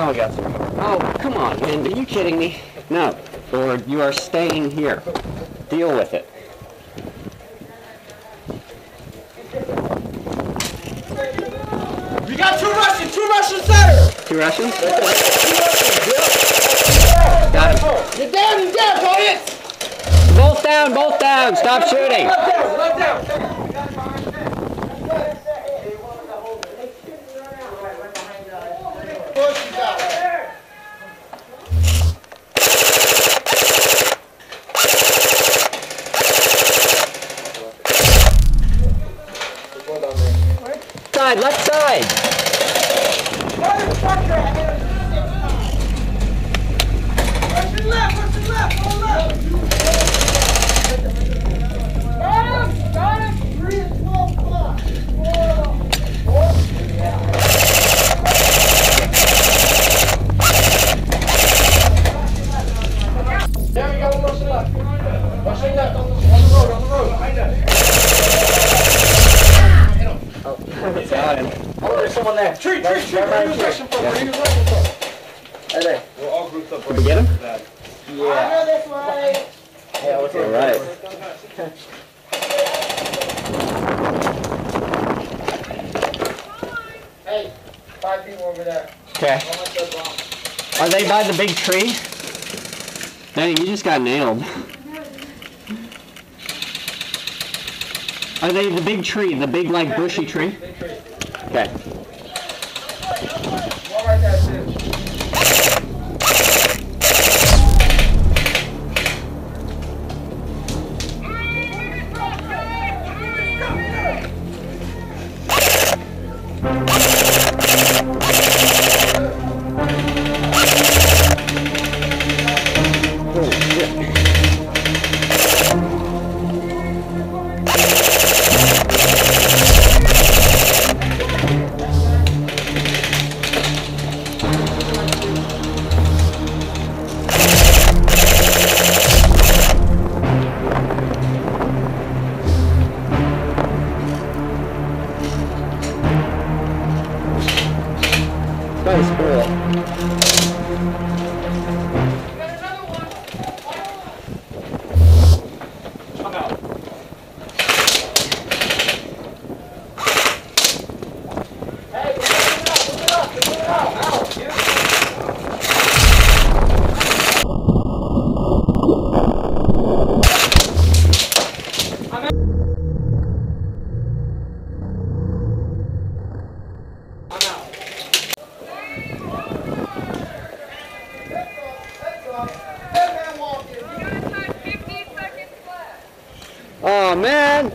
Now we got 3. Oh, come on, man. Are you kidding me? No. Or you are staying here. Deal with it. We got 2 Russians! 2 Russians there! 2 Russians? Got him. You're down, Poet! Both down, both down. Stop shooting. Left down. Side, left side. Got him! 3 and 12 o'clock. There we go, Russian left. Russian left on the road, behind us. Got him. Oh, there's someone there. Tree. Where are you Russian from? Where are you Russian from? Right there. We're all grouped up. Did we get him? Yeah. I know this way. Yeah, what's all right. Hey, 5 people over there. Okay. Are they by the big tree? Dang, you just got nailed. Are they the big tree? The big, like, bushy tree? Big tree. Okay. One right there, too. That was cool. I'm out. Hey, put it up. Out. Oh, man.